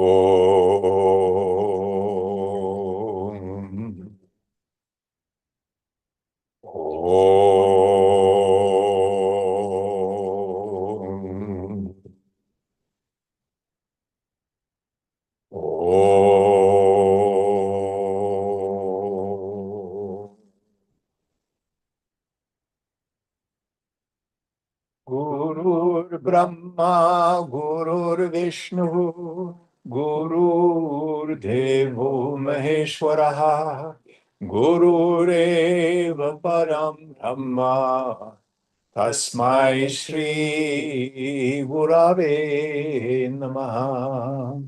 Om. Om. Om. Gurur Brahma, Gurur Vishnu, Gurur Devo Maheshwaraha, Gurureva Param Brahma, Tasmai Shri Gurave Namaha.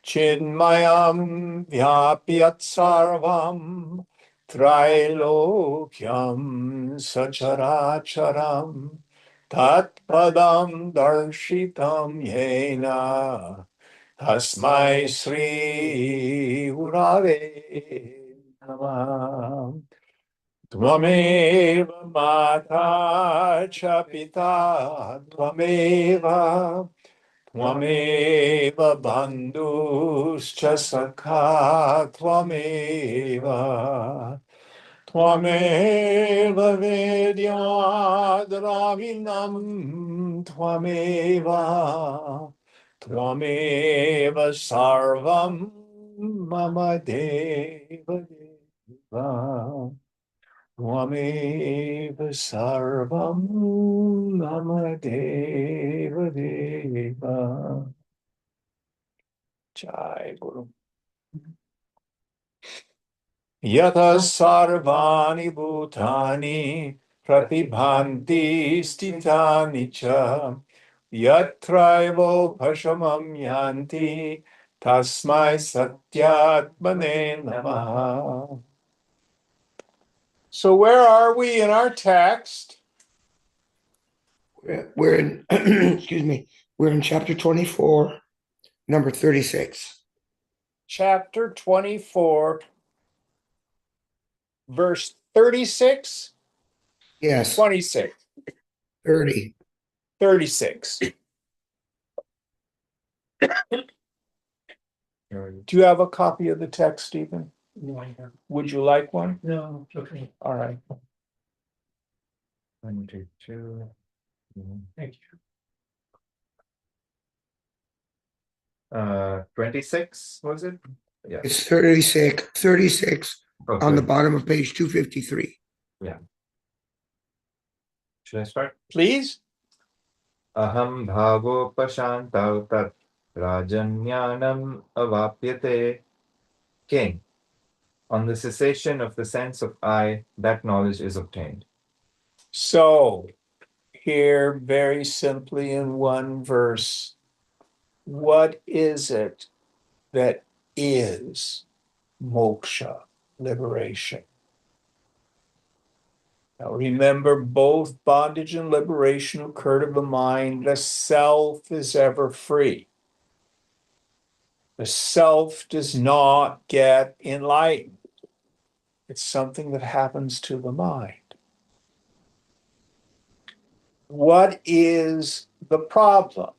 Chinmayam Vyapyat Sarvam Trailokyam Sacharacharam Tatpadam Darshitam Yena Tasmai Sri Gurave Namaha. Tvameva Mata Cha Pita Tvameva Tvameva Bandhuscha Sakha Tvameva Tvameva Vedyadravinam Tvameva Tvameva Sarvam Mama Deva Deva Tvameva Sarvam Mama Deva Deva. Jai Guru. Yata sarvani bhutani pratibhanti stitani cha yatraivo pashamam yanti tasmai satyatmane namaha. So where are we in our text? We're in, excuse me, we're in chapter 24, number 36. Chapter 24, verse 36? Yes, 26. 30. 36. Do you have a copy of the text, Stephen? No, I have. Would you like one? No, okay. All right. 22. Thank you. 26, was it? Yeah. It's 36 Okay. on the bottom of page 253. Yeah. Should I start? Please. Aham bhagopashantau tat rajanyanam avapyate. King, on the cessation of the sense of I, that knowledge is obtained. So, here very simply in one verse, what is it that is moksha, liberation? Now remember, both bondage and liberation occur to the mind. The self is ever free. The self does not get enlightened. It's something that happens to the mind. What is the problem?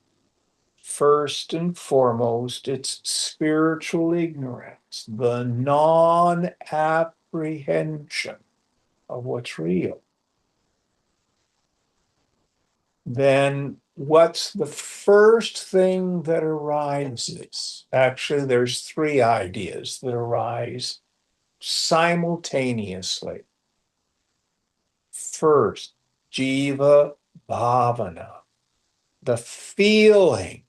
First and foremost, it's spiritual ignorance, the non-apprehension of what's real. Then what's the first thing that arises? Actually, there's three ideas that arise simultaneously. First, jiva bhavana, the feeling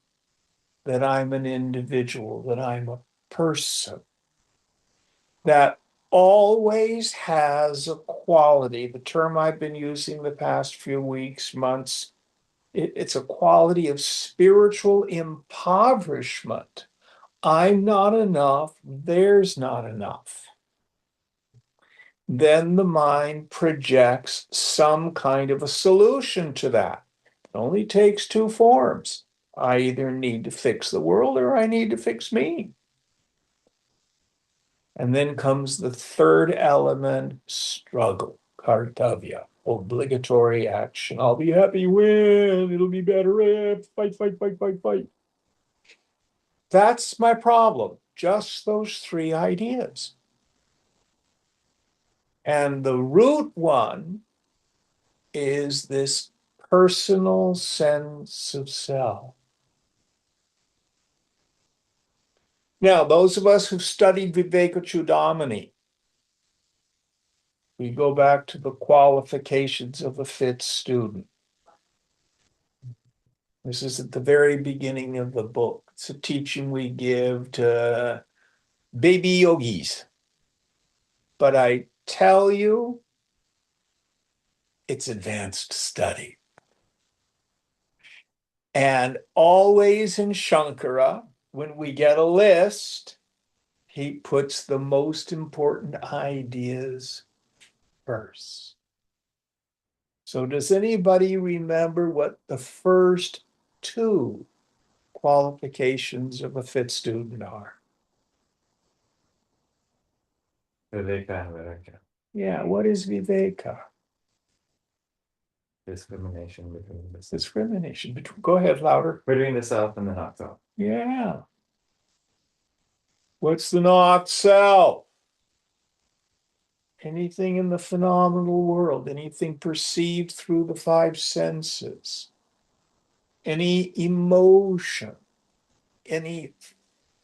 that I'm an individual, that I'm a person, that always has a quality. The term I've been using the past few weeks, months, it's a quality of spiritual impoverishment. I'm not enough, there's not enough. Then the mind projects some kind of a solution to that. It only takes two forms. I either need to fix the world or I need to fix me. And then comes the third element, struggle, kartavya, obligatory action. I'll be happy when, it'll be better if, fight, fight, fight, fight, fight. That's my problem. Just those three ideas. And the root one is this personal sense of self. Now, those of us who've studied Viveka Chudamani, we go back to the qualifications of a fit student. This is at the very beginning of the book. It's a teaching we give to baby yogis. But I tell you, it's advanced study. And always in Shankara, when we get a list, he puts the most important ideas first. So does anybody remember what the first two qualifications of a fit student are? Viveka and Vairagya. Yeah, what is Viveka? Discrimination between the self. Discrimination between, go ahead, louder. Between the self and the not self. Yeah. What's the not self? Anything in the phenomenal world, anything perceived through the five senses, any emotion, any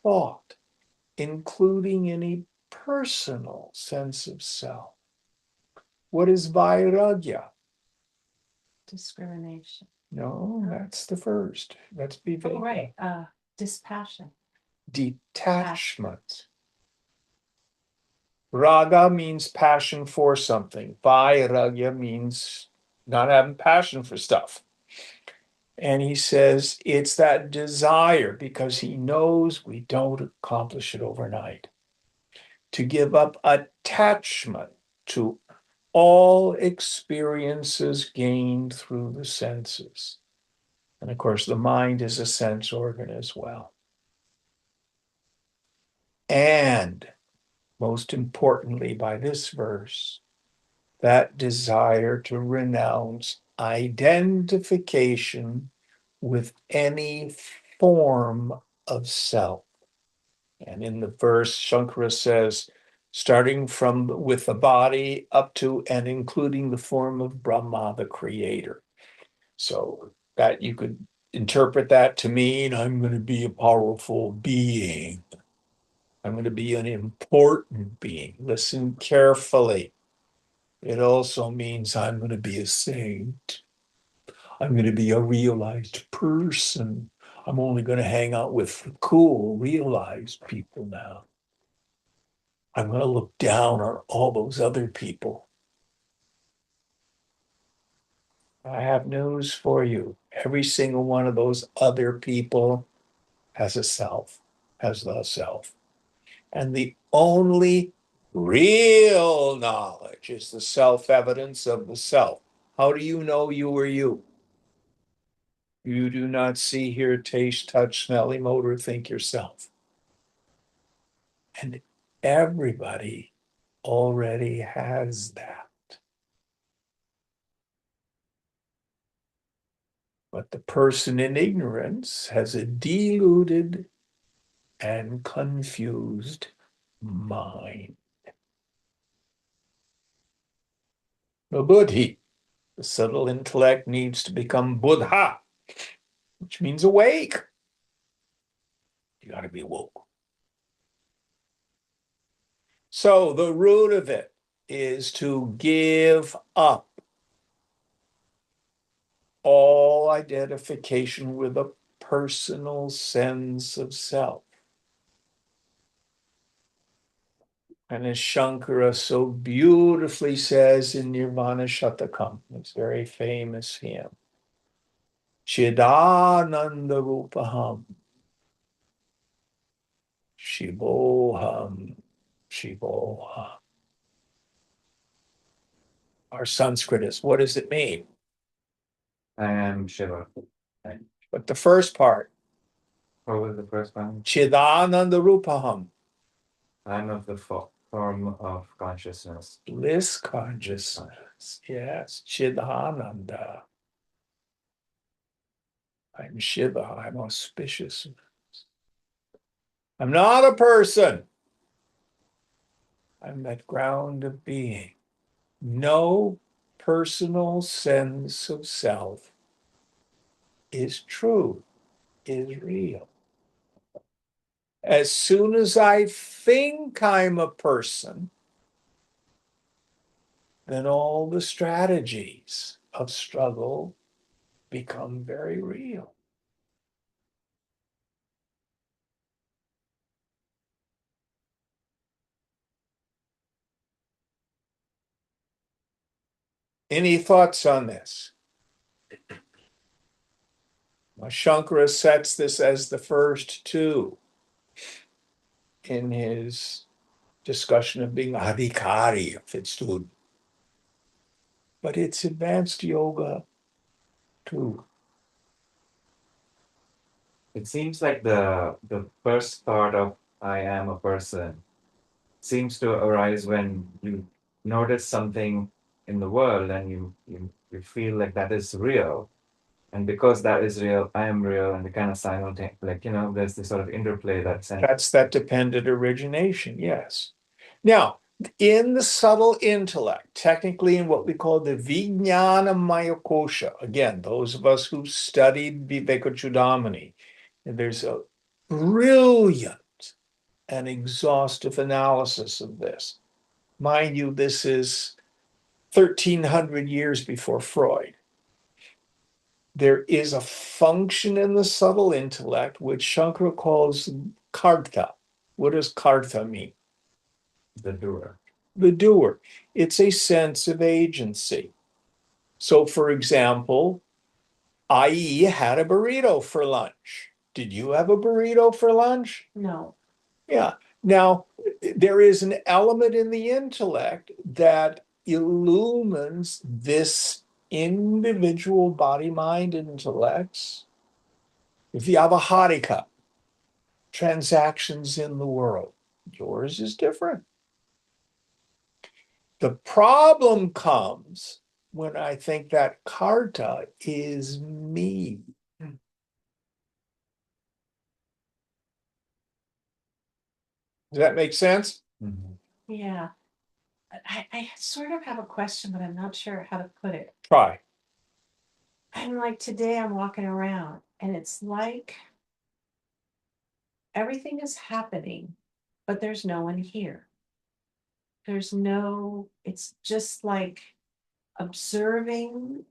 thought, including any personal sense of self. What is vairagya? Discrimination. No, that's the first. That's viveka. Oh, right. Dispassion. Detachment. Raga means passion for something. Vairagya means not having passion for stuff. And he says it's that desire, because he knows we don't accomplish it overnight, to give up attachment to all experiences gained through the senses. And of course, the mind is a sense organ as well. And most importantly, by this verse, that desire to renounce identification with any form of self. And in the verse, Shankara says, starting from with the body up to and including the form of Brahma, the creator. So that you could interpret that to mean I'm going to be a powerful being. I'm going to be an important being. Listen carefully. It also means I'm going to be a saint. I'm going to be a realized person. I'm only going to hang out with cool, realized people now. I'm going to look down on all those other people. I have news for you. Every single one of those other people has a self, has the self. And the only real knowledge is the self-evidence of the self. How do you know you are you? You do not see, hear, taste, touch, smell, emote, or think yourself. And everybody already has that. But the person in ignorance has a deluded and confused mind. The buddhi, the subtle intellect, needs to become buddha, which means awake. You got to be woke. So the root of it is to give up all identification with a personal sense of self. And as Shankara so beautifully says in Nirvana Shatakam, it's very famous hymn, Chidananda Rupaham, Shivoham, Shivoham. Our Sanskrit is, what does it mean? I am Shiva. But the first part, What was the first one? Chidananda Rupaham, I am of the form of consciousness. bliss consciousness. Yes, Chidananda. I'm Shiva, I'm auspicious. I'm not a person. I'm that ground of being. No personal sense of self is true, is real. As soon as I think I'm a person, then all the strategies of struggle become very real. Any thoughts on this? Shankara sets this as the first two in his discussion of being adhikari of its student. But it's advanced yoga too. It seems like the first thought of I am a person seems to arise when you notice something in the world and you feel like that is real. And because that is real, I am real, and the kind of simultaneous, like, there's this sort of interplay that's That's that dependent origination, yes. Now, in the subtle intellect, technically in what we call the Vijnana Maya Kosha, again, those of us who studied Vivekachudamani, there's a brilliant and exhaustive analysis of this. Mind you, this is 1,300 years before Freud. There is a function in the subtle intellect which Shankara calls karta. What does karta mean? the doer. The doer. It's a sense of agency. So, for example, I had a burrito for lunch. Did you have a burrito for lunch? No. Yeah. Now, there is an element in the intellect that illumines this individual body, mind, intellects, vyavaharika, transactions in the world. Yours is different. The problem comes when I think that karta is me. Does that make sense? Mhm. Yeah. I sort of have a question, but I'm not sure how to put it. Try. I'm like, today I'm walking around and it's like everything is happening, but there's no one here. It's just like observing.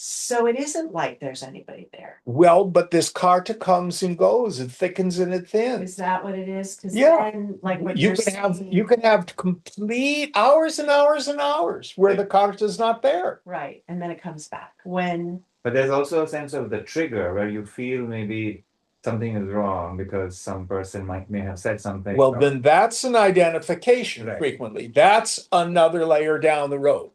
So it isn't like there's anybody there. Well, but this karta comes and goes, it thickens and it Is thins. that what it is? Because Yeah. then, like what You you're can have saying, you can have complete hours and hours and hours where the karta is not there. right, and then it comes back when. But there's also a sense of the trigger where you feel maybe something is wrong because some person may have said something. Well, then that's an identification Right. frequently. That's another layer down the road.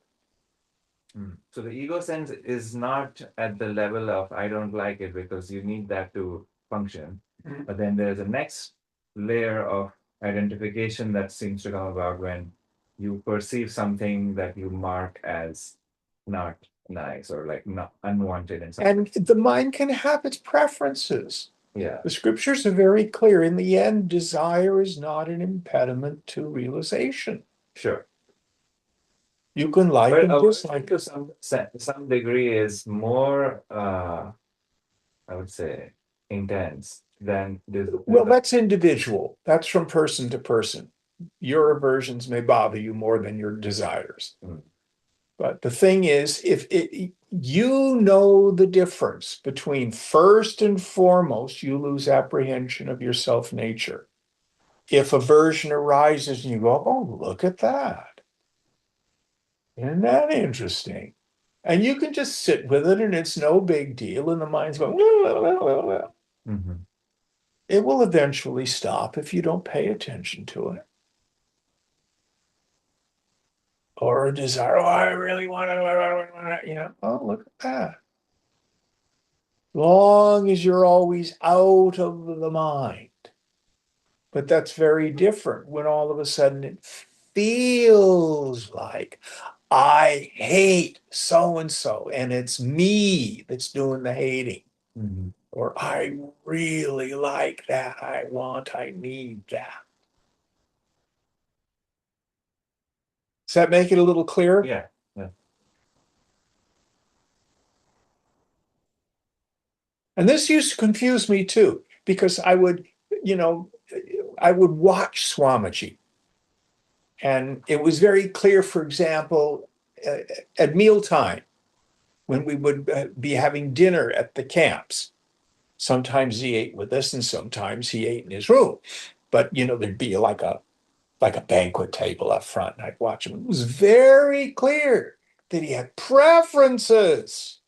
So the ego sense is not at the level of I don't like it, because you need that to function. Mhm. But then there's a next layer of identification that seems to come about when you perceive something that you mark as not nice or like not unwanted in some. And the mind can have its preferences. Yeah, The scriptures are very clear. In the end, desire is not an impediment to realization. sure. You can like But and dislike. to some degree is more I would say intense than this. Well, that's individual. That's from person to person. Your aversions may bother you more than your desires. Mm. But the thing is, if you know the difference between first and foremost, you lose apprehension of your self nature. If aversion arises and you go, oh, look at that. Isn't that interesting? And you can just sit with it and it's no big deal. And the mind's going, Mm-hmm. it will eventually stop if you don't pay attention to it. Or a desire, oh, I really want to, oh, look at that. Long as you're always out of the mind. But that's very different when all of a sudden it feels like I hate so and so, and it's me that's doing the hating. Mm-hmm. or I really like that. I need that. Does that make it a little clearer? Yeah. Yeah. And this used to confuse me too, because I would watch Swamiji. And it was very clear, for example, at mealtime, when we would be having dinner at the camps. Sometimes he ate with us and sometimes he ate in his room. But, there'd be like a banquet table up front, and I'd watch him. It was very clear that he had preferences.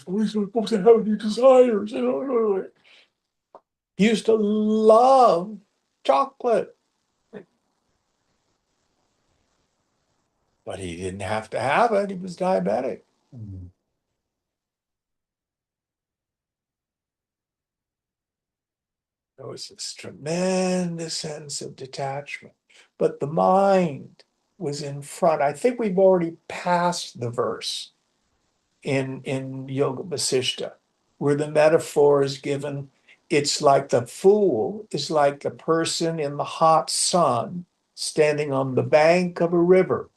We're supposed to have any desires. He used to love chocolate. But he didn't have to have it. He was diabetic. Mhm. There was this tremendous sense of detachment. But the mind was in front. I think we've already passed the verse in Yoga Vasishtha, where the metaphor is given. It's like the fool is like a person in the hot sun standing on the bank of a river,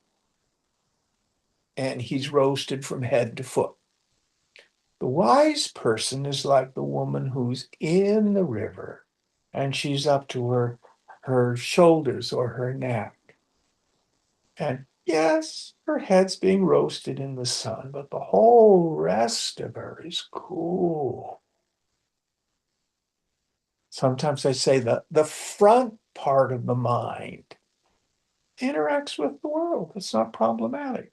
and he's roasted from head to foot. The wise person is like the woman who's in the river and she's up to her shoulders or her neck. And yes, her head's being roasted in the sun, but the whole rest of her is cool. Sometimes I say that the front part of the mind interacts with the world. It's not problematic.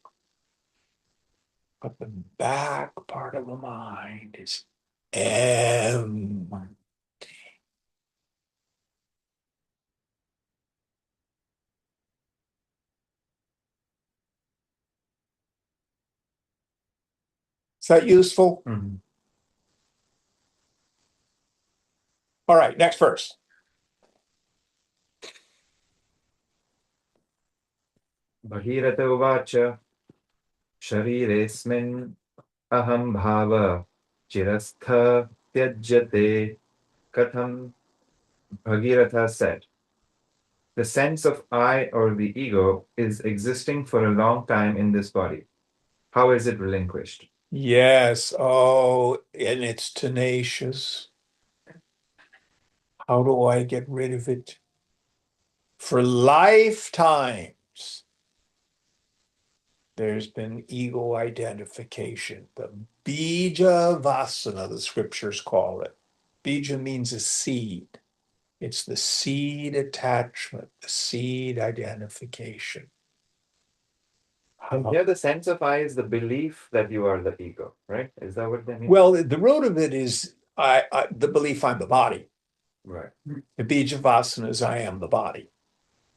But the back part of the mind is empty. Is that useful? Mhm. All right, next verse. Bhagirata uvacha shariresmin aham bhava chirastha tyajyate katham. Bhagiratha said, the sense of I or the ego is existing for a long time in this body. How is it relinquished? Yes. Oh, and it's tenacious. How do I get rid of it? For lifetimes, there's been ego identification. The bija vasana, the scriptures call it. Bija means a seed. It's the seed attachment, the seed identification. And here, the sense of I is the belief that you are the ego, right? Is that what they mean? Well, the root of it is the belief I'm the body. Right. The bija vasana is I am the body.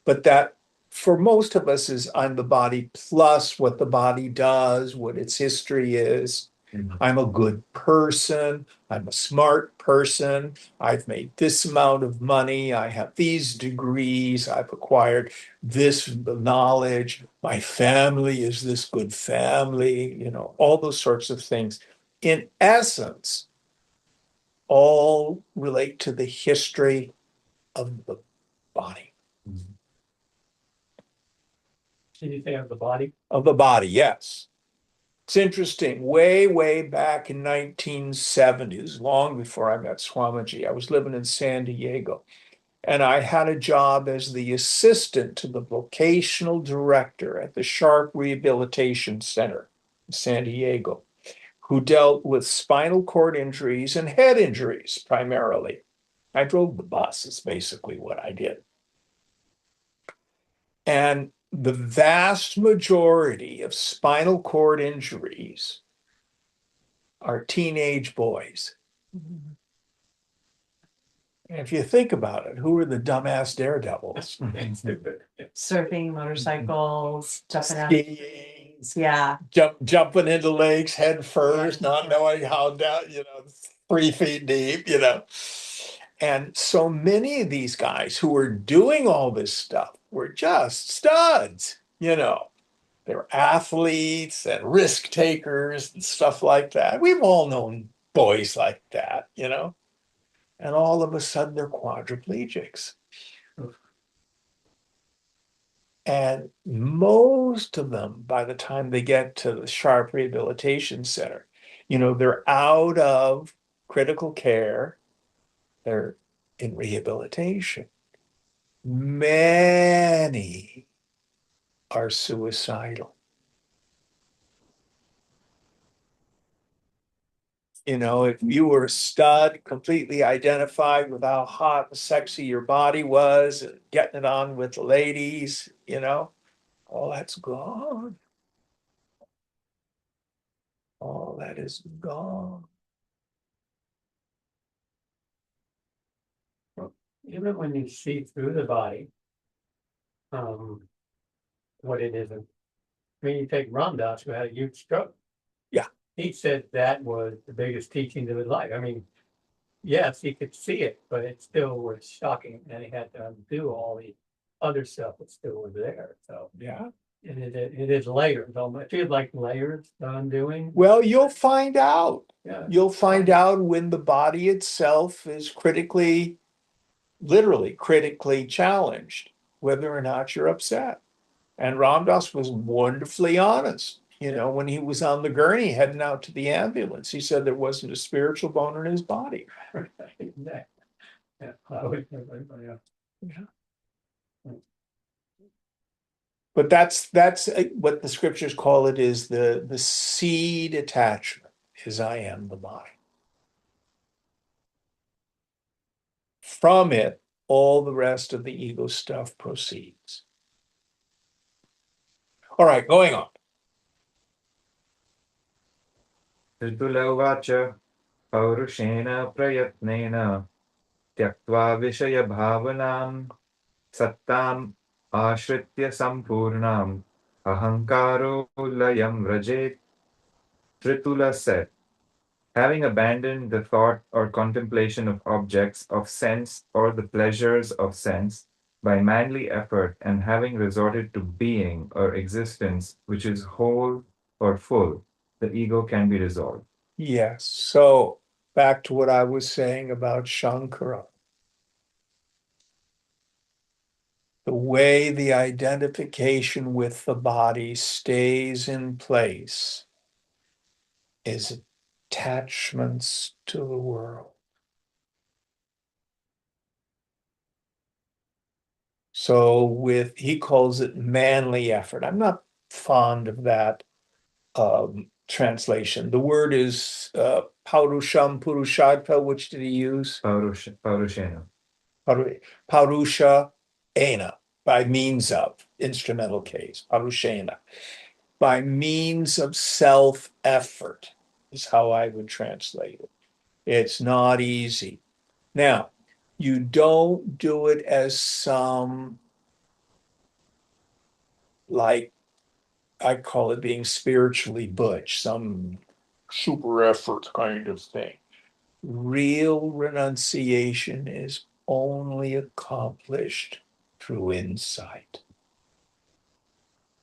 But that for most of us is I'm the body plus what the body does, what its history is. Mhm. I'm a good person. I'm a smart person. I've made this amount of money. I have these degrees. I've acquired this knowledge. My family is this good family, all those sorts of things. In essence, all relate to the history of the body. Mhm. Anything of the body? Of the body, yes. It's interesting. Way, way back in 1970s, long before I met Swamiji, I was living in San Diego, and I had a job as the assistant to the vocational director at the Sharp Rehabilitation Center in San Diego, who dealt with spinal cord injuries and head injuries primarily. I drove the bus, is basically what I did. And the vast majority of spinal cord injuries are teenage boys. And if you think about it, who are the dumbass daredevils? Surfing, motorcycles, jumping out. Skiing, Yeah. jumping into lakes head first, not knowing how down, 3 feet deep. And so many of these guys who were doing all this stuff were just studs. They were athletes and risk takers and stuff like that. We've all known boys like that, you know? And all of a sudden they're quadriplegics. And most of them, by the time they get to the Sharp Rehabilitation Center, you know, they're out of critical care, they're in rehabilitation. Many are suicidal. You know, if you were a stud, completely identified with how hot and sexy your body was, and getting it on with the ladies, you know, all that's gone. All that is gone. Even when you see through the body, what it isn't. I mean, you take Ram Dass, who had a huge stroke. Yeah. He said that was the biggest teaching of his life. I mean, yes, he could see it, but it still was shocking, and he had to undo all the other stuff that still was there. So Yeah. and it is layers. It feels like layers the undoing. Well, you'll find out. Yeah. You'll find out when the body itself is critically, literally critically challenged, whether or not you're upset. And Ram Dass was wonderfully honest. You know, when he was on the gurney heading out to the ambulance, he said there wasn't a spiritual bone in his body. Yeah. But that's what the scriptures call it, is the seed attachment, is I am the body. From it, all the rest of the ego stuff proceeds. All right, going on. Ritul उवाच पौरुषेण प्रयत्नेन त्यक्त्वा विषयभावनां सत्ताम् आश्रित्य सम्पूर्णाम् अहङ्कारो लयं व्रजेत्. Tritula said, having abandoned the thought or contemplation of objects of sense or the pleasures of sense by manly effort, and having resorted to being or existence which is whole or full, the ego can be resolved. Yes, so back to what I was saying about Shankara. The way the identification with the body stays in place is attachments to the world. So he calls it manly effort. I'm not fond of that translation. The word is Paurusham Purushartha. Which did he use? Paurushena. Parusha ena, by means of, instrumental case, parushena. By means of self-effort is how I would translate it. It's not easy. Now, you don't do it as some, like, I call it being spiritually butch, some super effort kind of thing. Real renunciation is only accomplished through insight.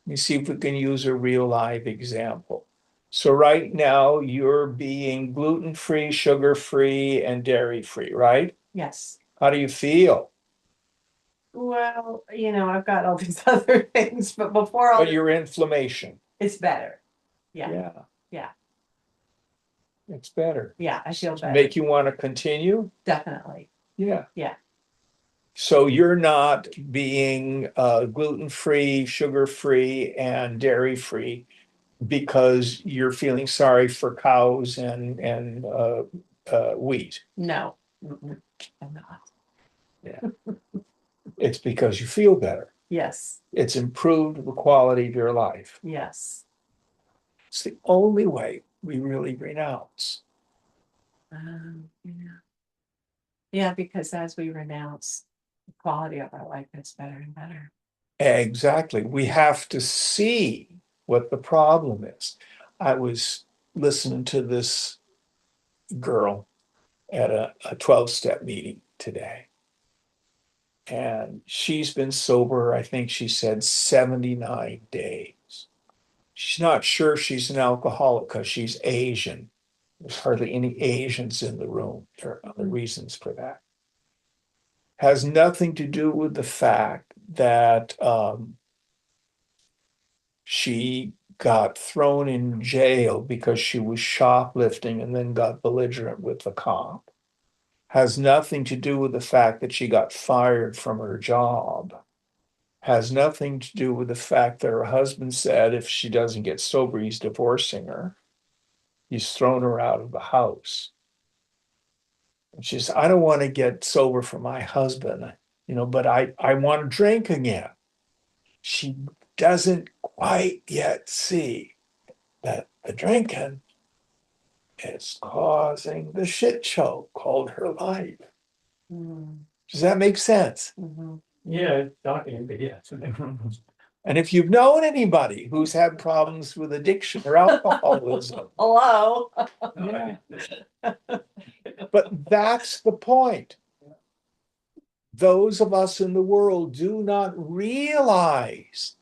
Let me see if we can use a real live example. So right now you're being gluten-free, sugar-free, and dairy-free, right? Yes. How do you feel? Well, I've got all these other things, but before all But your inflammation. it's better. Yeah. Yeah. Yeah. It's better. Yeah, I feel better. Make you want to continue? Definitely. Yeah. Yeah. So you're not being gluten-free, sugar-free, and dairy-free because you're feeling sorry for cows and wheat. No. Mm-mm, I'm not. It's because you feel better. Yes. It's improved the quality of your life. Yes. It's the only way we really renounce. Yeah. Yeah, because as we renounce, the quality of our life gets better and better. Exactly. We have to see what the problem is. I was listening to this girl at a 12-step meeting today. And she's been sober, I think she said 79 days. She's not sure she's an alcoholic because she's Asian. There's hardly any Asians in the room. There are other reasons for that. Has nothing to do with the fact that she got thrown in jail because she was shoplifting and then got belligerent with the cop. Has nothing to do with the fact that she got fired from her job. Has nothing to do with the fact that her husband said if she doesn't get sober, he's divorcing her. He's thrown her out of the house. And she says, I don't want to get sober for my husband, but I want to drink again. She doesn't quite yet see that the drinking is causing the shit show called her life. Mm, Does that make sense? mhm. Yeah, it's shocking, but yeah. And if you've known anybody who's had problems with addiction or alcoholism, Hello. yeah. But that's the point. Those of us in the world do not realize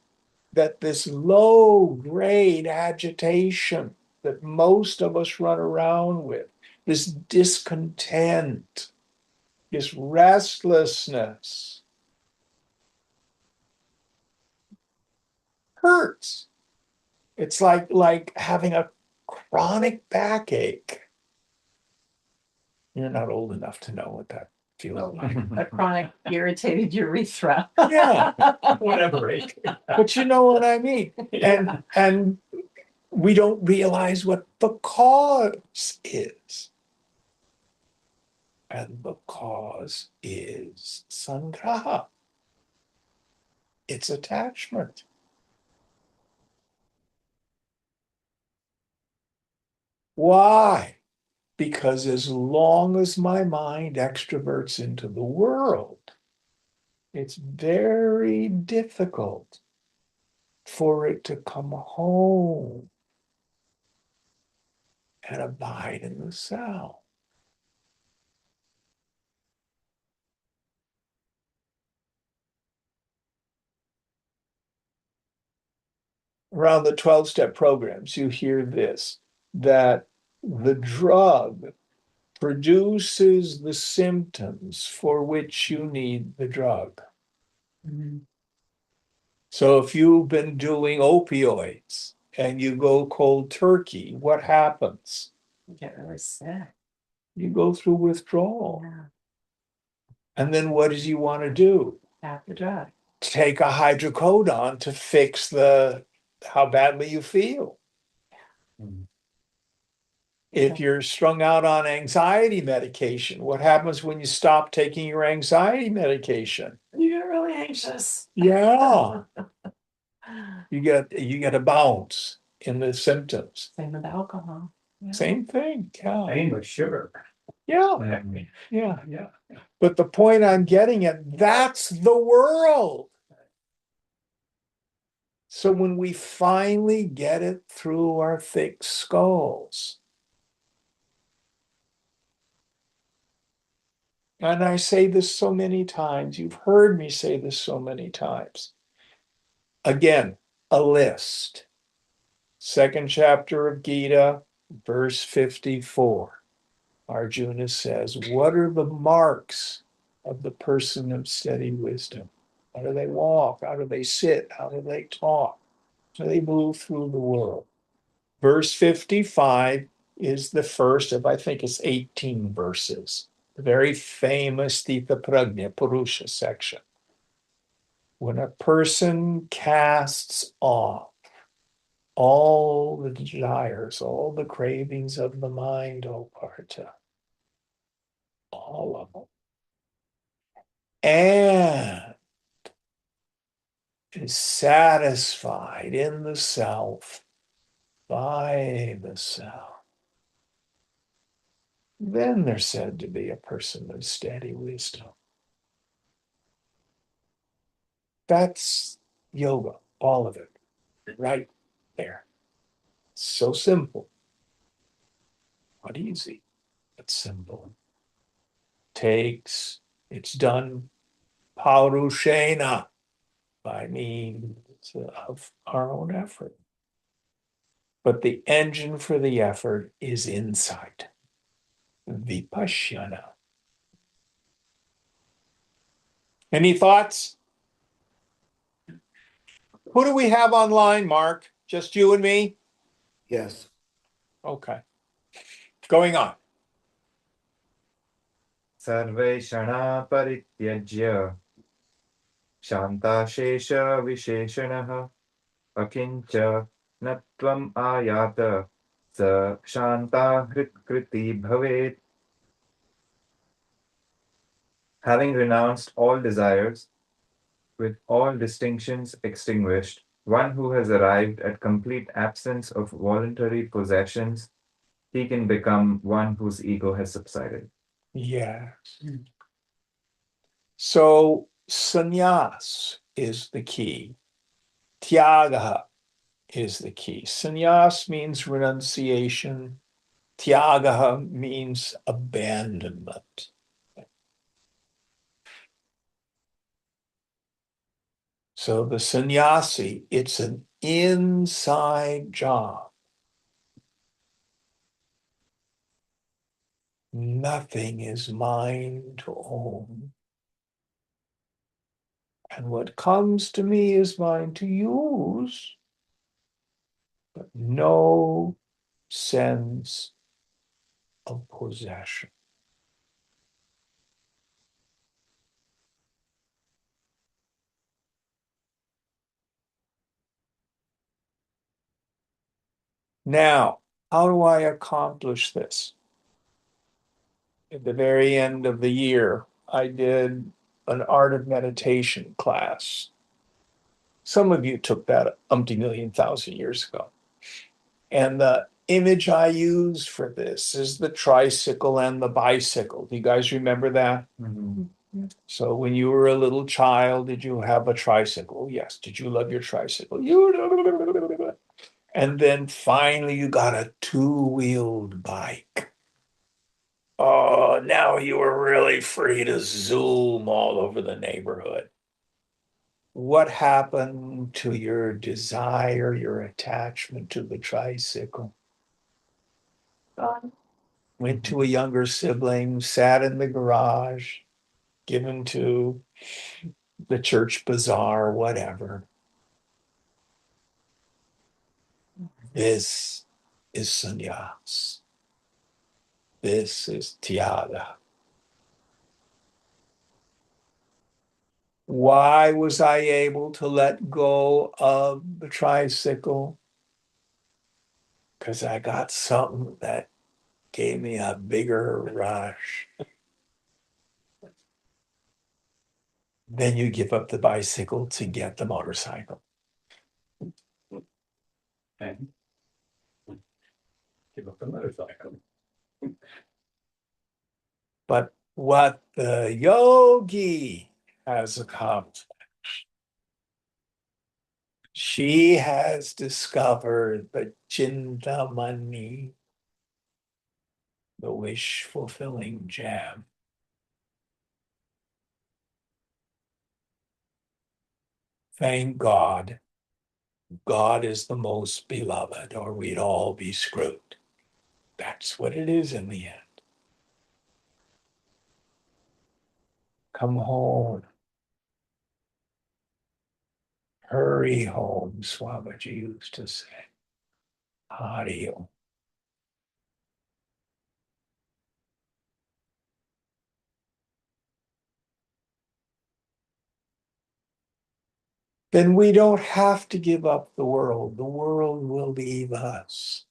that this low grade agitation that most of us run around with, this discontent, this restlessness, hurts. It's like having a chronic backache. You're not old enough to know what that feels like. A chronic irritated urethra. Yeah, Whatever age. but you know what I mean. And we don't realize what the cause is. And the cause is sangraha. It's attachment. Why? Because as long as my mind extroverts into the world, it's very difficult for it to come home and abide in the self. Around the 12-step programs, you hear this, that the drug produces the symptoms for which you need the drug. Mhm. So if you've been doing opioids and you go cold turkey, what happens? You get really sick. You go through withdrawal. Yeah. And then what does you want to do? Have the drug. Take a hydrocodone to fix how badly you feel. If you're strung out on anxiety medication, what happens when you stop taking your anxiety medication? You get really anxious. Yeah, you get a bounce in the symptoms. Same with alcohol. Yeah. Same thing. Yeah. Same with sugar. Yeah. Yeah. But the point I'm getting at, that's the world. So when we finally get it through our thick skulls, and I say this so many times, you've heard me say this so many times. Again, a list. Second chapter of Gita, verse 54. Arjuna says, what are the marks of the person of steady wisdom? How do they walk? How do they sit? How do they talk? How do they move through the world? Verse 55 is the first of, I think it's 18 verses. The very famous Stita Prajna Purusha section. When a person casts off all the desires, all the cravings of the mind, O Partha, all of them, and is satisfied in the self, by the self, then they're said to be a person of steady wisdom. That's yoga, all of it, right there. So simple, not easy, but simple. It's done paurushena, by means of our own effort. But the engine for the effort is insight. Vipassana. Any thoughts? Who do we have online, Mark? Just you and me? Yes. Okay. Going on. Sarveshana parityajya Shantashesha visheshanaha Akincha natvam ayata Sa shanta hritkriti bhavet. Having renounced all desires, with all distinctions extinguished, one who has arrived at complete absence of voluntary possessions, he can become one whose ego has subsided. Yes. So sannyas is the key. Tyaga is the key. Sannyas means renunciation. Tyaga means abandonment. So the sannyasi, it's an inside job. Nothing is mine to own. And what comes to me is mine to use, but no sense of possession. Now, how do I accomplish this? At the very end of the year, I did an art of meditation class. Some of you took that umpty million thousand years ago. And the image I use for this is the tricycle and the bicycle. Do you guys remember that? So when you were a little child, did you have a tricycle? Yes. Did you love your tricycle? And then finally you got a two-wheeled bike. Oh, now you were really free to zoom all over the neighborhood. What happened to your desire, your attachment to the tricycle? Gone. Went to a younger sibling, sat in the garage, given to the church bazaar, whatever. This is sannyas. This is tyaga. Why was I able to let go of the tricycle? Because I got something that gave me a bigger rush. Then you give up the bicycle to get the motorcycle. And give up the motorcycle. But what the yogi has accomplished, she has discovered the chintamani, the wish-fulfilling gem. Thank God. God is the most beloved, or we'd all be screwed. That's what it is in the end. Come home. Hurry home, Swamiji used to say. Hari Om. Then we don't have to give up the world. The world will leave us.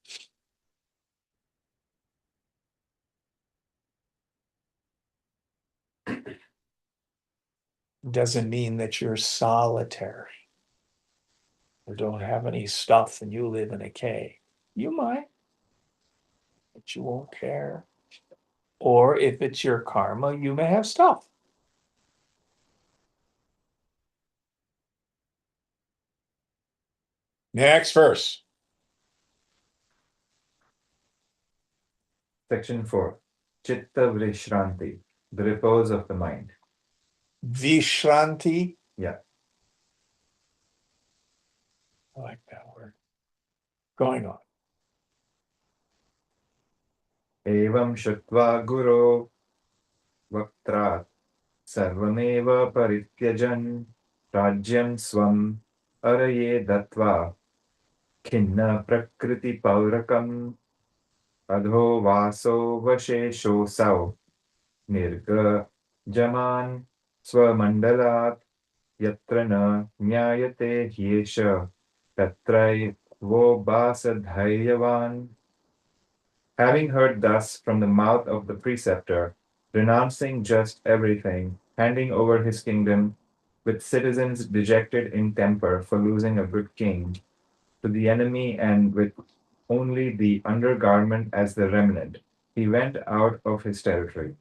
Doesn't mean that you're solitary or don't have any stuff and you live in a cave. You might, but you won't care. Or if it's your karma, you may have stuff. Next verse. Section 4. Chitta Vrishranti, the repose of the mind. Vishranti. Yeah. I like that word. Going on. Evam shutva guru vaktrat sarvameva parityajan rajyam swam araye datva khinna prakriti paurakam adho vaso vasheshosau nirga jaman swamandalat yatra na nyayate hyesha tatrai vo basadhaiyavan. Having heard thus from the mouth of the preceptor, renouncing just everything, handing over his kingdom, with citizens dejected in temper for losing a good king, to the enemy and with only the undergarment as the remnant, he went out of his territory.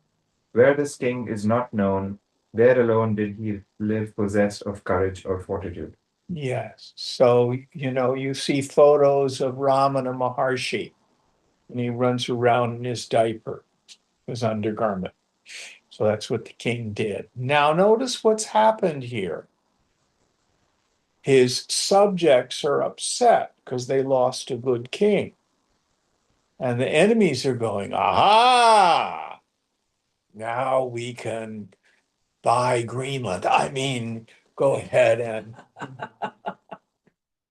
Where this king is not known, there alone did he live possessed of courage or fortitude. Yes. So, you see photos of Ramana Maharshi, and he runs around in his diaper, his undergarment. So that's what the king did. Now, notice what's happened here. His subjects are upset because they lost a good king. And the enemies are going, aha, now we can buy Greenland. I mean, go ahead and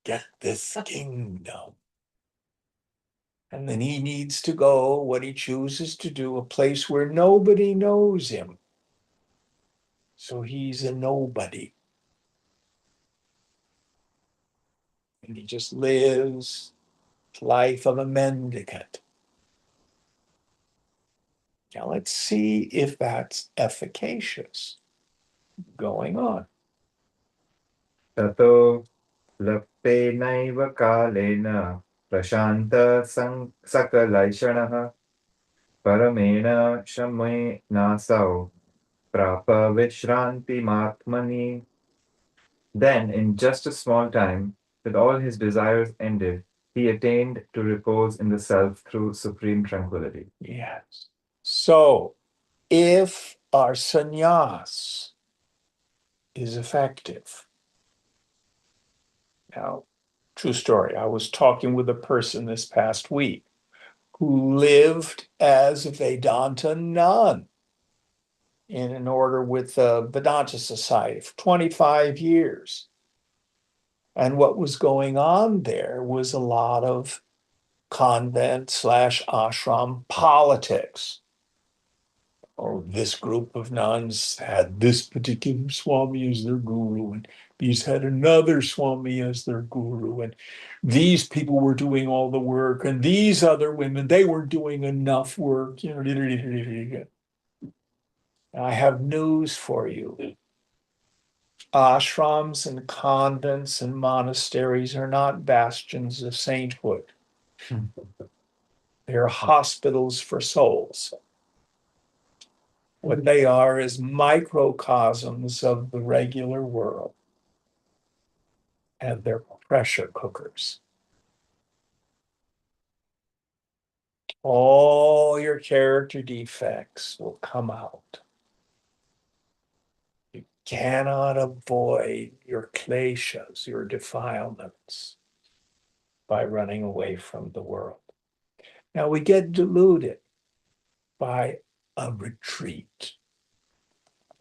get this kingdom. And then he needs to go, what he chooses to do, a place where nobody knows him. So he's a nobody. And he just lives the life of a mendicant. Now let's see if that's efficacious going on. Tato lappenaiva kalena prashanta sakalaishanah paramena shamay nasau prapa vishranti matmani. Then, in just a small time, with all his desires ended, he attained to repose in the self through supreme tranquility. Yes. So if our sannyas is effective. Now, true story. I was talking with a person this past week who lived as a Vedanta nun in an order with the Vedanta Society for 25 years. And what was going on there was a lot of convent / ashram politics. Or this group of nuns had this particular Swami as their guru, and these had another Swami as their guru, and these people were doing all the work, and these other women, they weren't doing enough work. I have news for you. Ashrams and convents and monasteries are not bastions of sainthood. They're hospitals for souls. What they are is microcosms of the regular world. And they're pressure cookers. All your character defects will come out. You cannot avoid your kleshas, your defilements, by running away from the world. Now we get deluded by a retreat.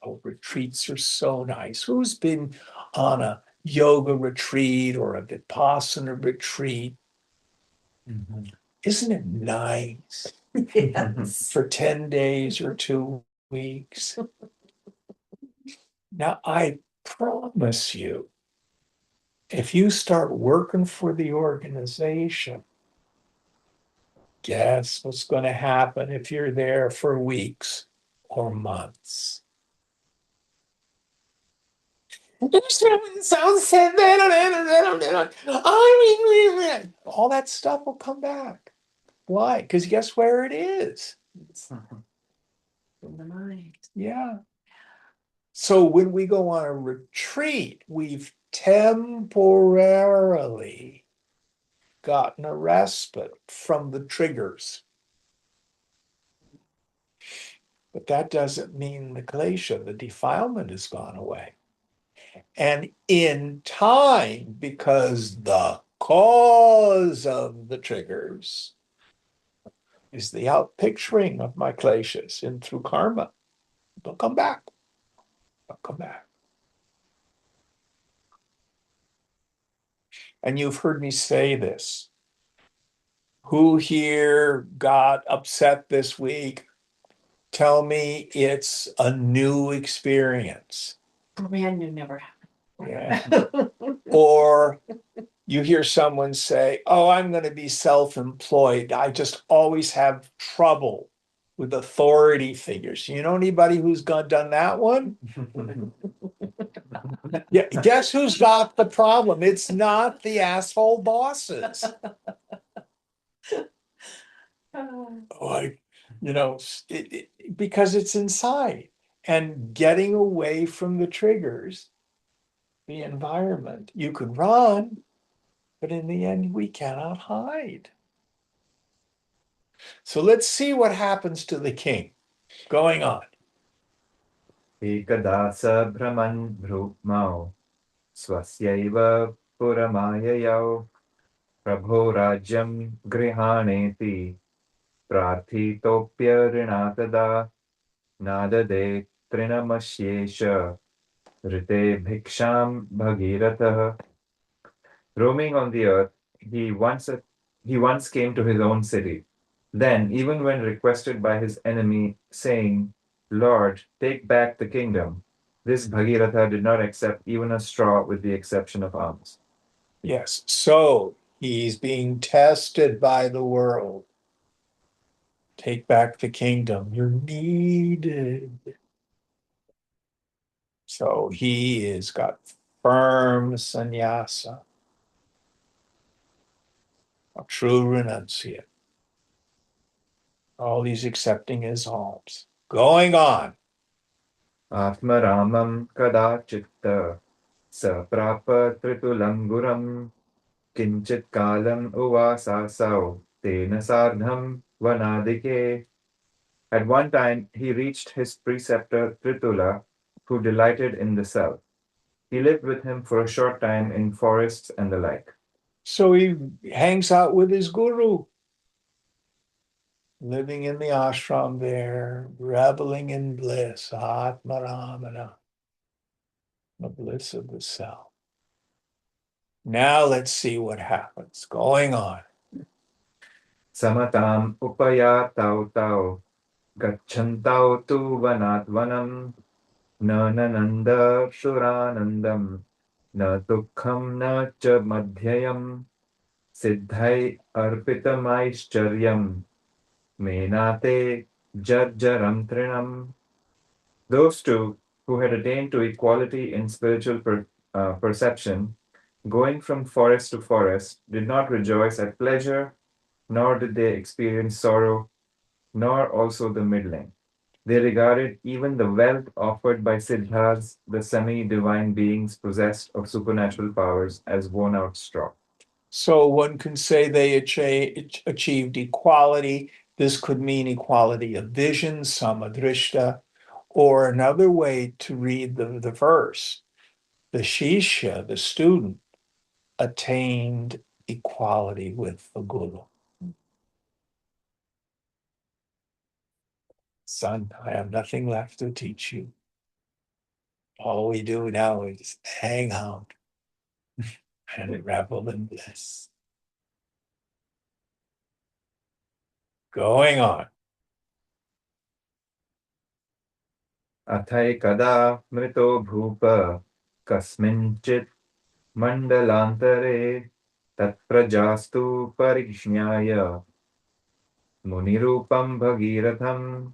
Oh, retreats are so nice. Who's been on a yoga retreat or a Vipassana retreat? Isn't it nice? Yes. For 10 days or 2 weeks. Now, I promise you, if you start working for the organization, guess what's going to happen if you're there for weeks or months? All that stuff will come back. Why? Because guess where it is? It's in the mind. Yeah. So when we go on a retreat, we've temporarily gotten a respite from the triggers. But that doesn't mean the klesha, the defilement, has gone away. And in time, because the cause of the triggers is the outpicturing of my kleshas in through karma. They'll come back. They'll come back. And you've heard me say this. Who here got upset this week? Tell me it's a new experience. Brand new, never Yeah. happened. Or you hear someone say, oh, I'm going to be self-employed. I just always have trouble with authority figures. You know anybody who's done that one? Yeah, guess who's got the problem? It's not the asshole bosses. Like, because it's inside and getting away from the triggers, the environment. You could run, but in the end, we cannot hide. So let's see what happens to the king. Going on. Ekada sabhraman bhrumau swasyaiva puramayayau prabho rajyam grihaneti prarthitopya rinatada nadade trinamashyesha rite bhiksham bhagiratah. Roaming on the earth, he once came to his own city. Then, even when requested by his enemy, saying, Lord, take back the kingdom, this Bhagiratha did not accept even a straw with the exception of alms. Yes, so he's being tested by the world. Take back the kingdom. You're needed. So he has got firm sannyasa, a true renunciate. All he's accepting is alms. Going on. Atmaramam kadachitta saprapa tritulam guram kinchit kalam uvasasau tena sardham vanadike. At one time, he reached his preceptor Tritula, who delighted in the self. He lived with him for a short time in forests and the like. So he hangs out with his guru, living in the ashram there, reveling in bliss, Atmaramana, the bliss of the self. Now let's see what happens. Going on. Samatam upayatau tau gacchantau tu vanat vanam na nananda suranandam na dukkham na cha madhyayam siddhai arpitamaishcharyam menate jarjaram trinam. Those two who had attained to equality in spiritual perception, going from forest to forest, did not rejoice at pleasure, nor did they experience sorrow, nor also the middling. They regarded even the wealth offered by Siddhas, the semi-divine beings possessed of supernatural powers, as worn-out straw. So one can say they achieved equality. This could mean equality of vision, samadrishta, or another way to read the verse. The shishya, the student, attained equality with the guru. Son, I have nothing left to teach you. All we do now is hang out and revel in bliss. Going on. Athaikada mrito bhupa kasminchit mandalantare tat prajastu parijñaya munirupam bhagiratham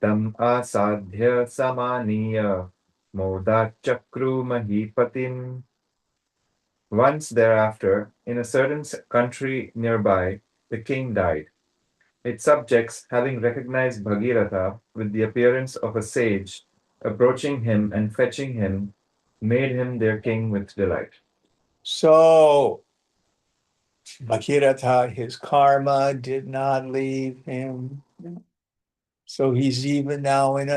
tam asadhya samaniya modachakru mahipatim. Once thereafter, in a certain country nearby, the king died. Its subjects, having recognized Bhagiratha with the appearance of a sage, approaching him and fetching him, made him their king with delight. So Bhagiratha, his karma did not leave him. So he's even now in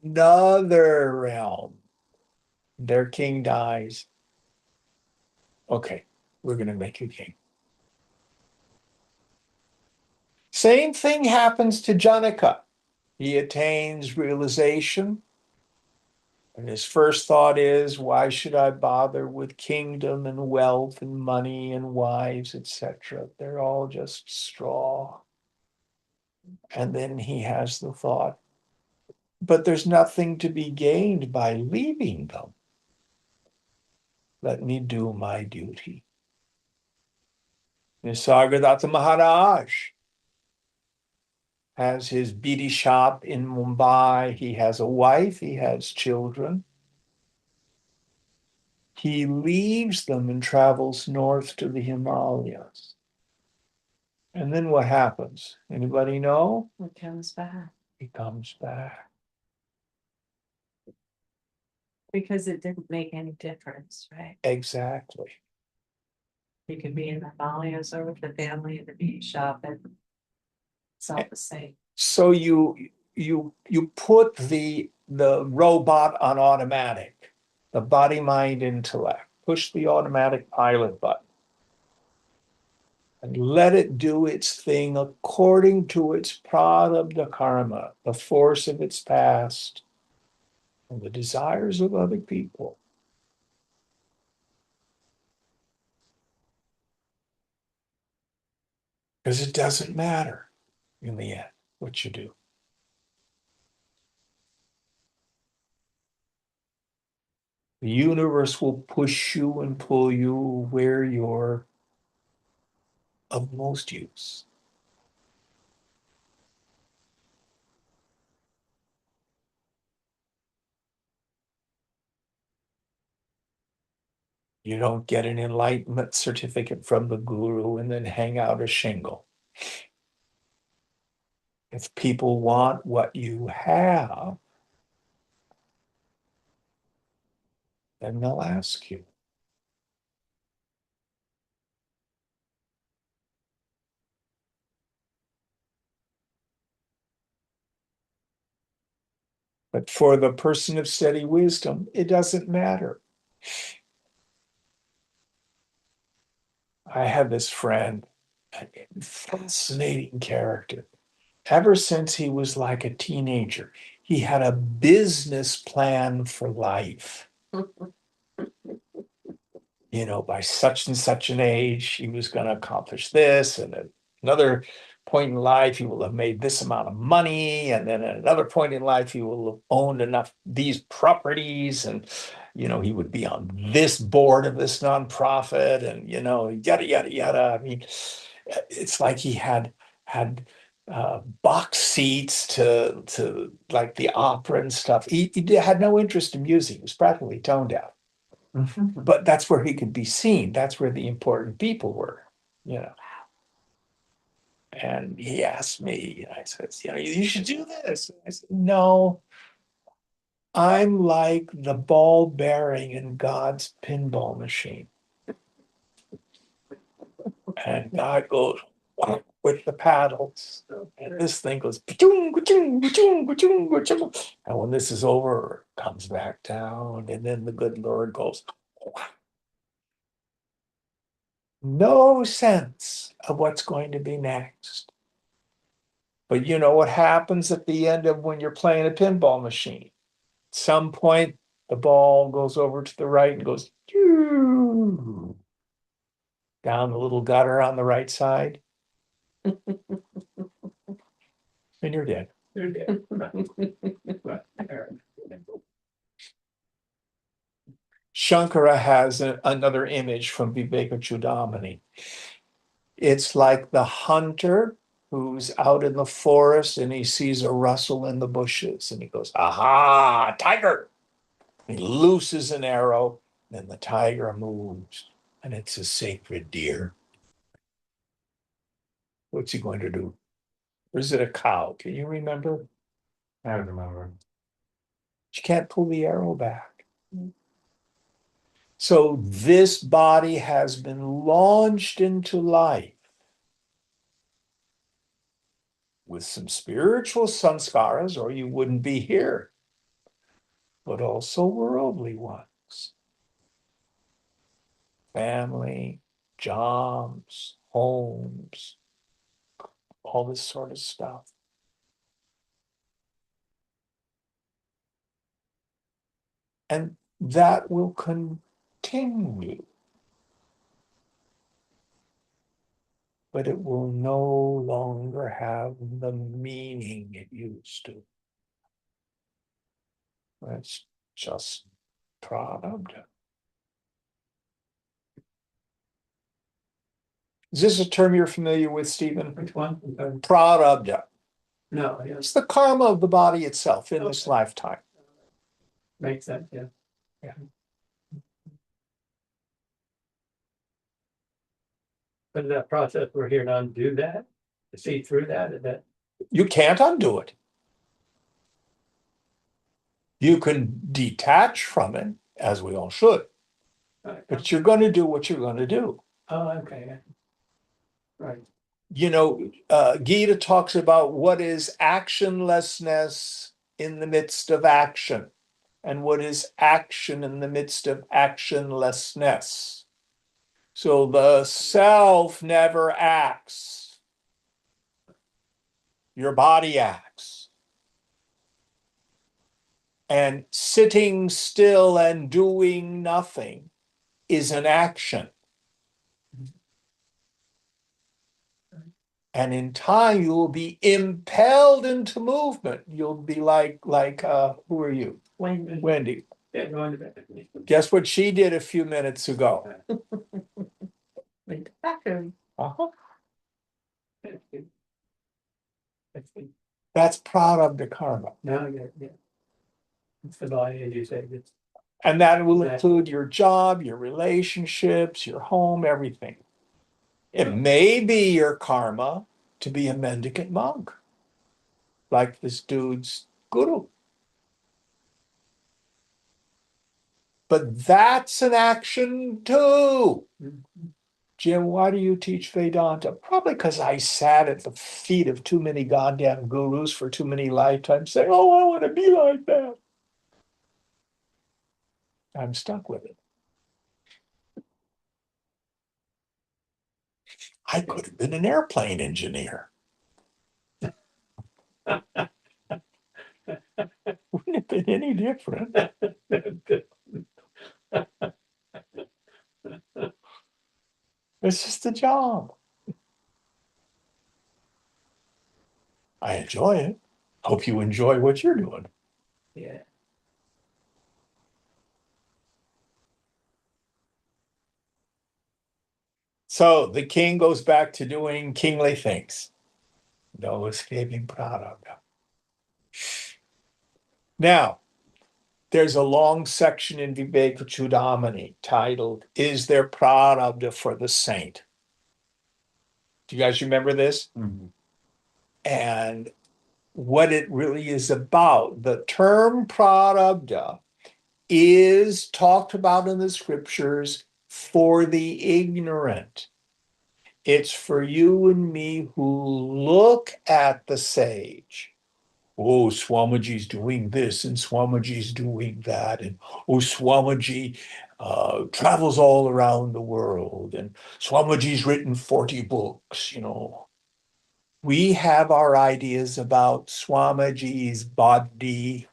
another realm. Their king dies. Okay, we're going to make you king. Same thing happens to Janaka. He attains realization, and his first thought is, why should I bother with kingdom and wealth and money and wives, etc.? They're all just straw. And then he has the thought, but there's nothing to be gained by leaving them. Let me do my duty. Nisargadatta Maharaj has his beedi shop in Mumbai. He has a wife, he has children. He leaves them and travels north to the Himalayas. And then what happens? Anybody know? It comes back He comes back. because it didn't make any difference, right? Exactly. You could be in the Himalayas or with the family in the beach shop, and it's all the same. So you put the robot on automatic, the body, mind, intellect. Push the automatic pilot button and let it do its thing according to its prarabdha karma, the force of its past, and the desires of other people. Because it doesn't matter in the end what you do. The universe will push you and pull you where you're of most use. You don't get an enlightenment certificate from the guru and then hang out a shingle. If people want what you have, then they'll ask you. But for the person of steady wisdom, it doesn't matter. I had this friend, a fascinating character. Ever since he was like a teenager, he had a business plan for life. By such and such an age, he was going to accomplish this, and at another point in life, he will have made this amount of money, and then at another point in life, he will have owned enough these properties, and he would be on this board of this nonprofit, and yada yada yada. I mean, it's like he had box seats to like the opera and stuff. He had no interest in music. He was practically tone deaf. But that's where he could be seen. That's where the important people were, you know. And he asked me, I said, you should do this. I said, no, I'm like the ball bearing in God's pinball machine. And God goes whack with the paddles. And this thing goes, ka-chung, ka-chung, ka-chung, ka-chung, ka-chung. And when this is over, it comes back down. And then the good Lord goes, whack. No sense of what's going to be next. But you know what happens at the end of when you're playing a pinball machine? At some point, the ball goes over to the right and goes down the little gutter on the right side. And you're dead. They're dead. Shankara has another image from Viveka Chudamani. It's like the hunter who's out in the forest and he sees a rustle in the bushes and he goes, aha, tiger. He looses an arrow, and the tiger moves, and it's a sacred deer. What's he going to do? Or is it a cow? Can you remember? I remember. You can't pull the arrow back. So this body has been launched into life with some spiritual sanskaras, or you wouldn't be here, but also worldly ones. Family, jobs, homes, all this sort of stuff. And that will continue. But it will no longer have the meaning it used to. That's just prarabdha. Is this a term you're familiar with, Stephen? Which one? Prarabdha. No, yes, It's the karma of the body itself in this Okay. lifetime. makes sense, yeah. Yeah. But in that process, we're here to undo that, to see through that, is that, You can't undo it. You can detach from it, as we all should, but you're going to do what you're going to do. oh, okay, yeah. Right, You know, Gita talks about what is actionlessness in the midst of action, and what is action in the midst of actionlessness. So the self never acts. Your body acts. And sitting still and doing nothing is an action. And in time, you will be impelled into movement. You'll be like, who are you? When Wendy. yeah, going to bed. Guess what she did a few minutes ago? went to the bathroom. Uh-huh. That's good. That's good. That's prarabdha karma. Now, yeah. It's the body, as you say, it's, And that will That- include your job, your relationships, your home, everything. It may be your karma to be a mendicant monk, like this dude's guru. But that's an action too. Jim, why do you teach Vedanta? Probably because I sat at the feet of too many goddamn gurus for too many lifetimes saying, oh, I want to be like that. I'm stuck with it. I could have been an airplane engineer. Wouldn't have been any different. It's just a job. I enjoy it. Hope you enjoy what you're doing. yeah. So the king goes back to doing kingly things. No escaping prarabdha. Now, there's a long section in Viveka Chudamani titled, Is There Prarabdha for the Saint? Do you guys remember this? Mhm. And what it really is about. The term prarabdha is talked about in the scriptures for the ignorant. It's for you and me who look at the sage. Oh, Swamiji's doing this and Swamiji's doing that. And oh, Swamiji travels all around the world. And Swamiji's written 40 books, you know. We have our ideas about Swamiji's body.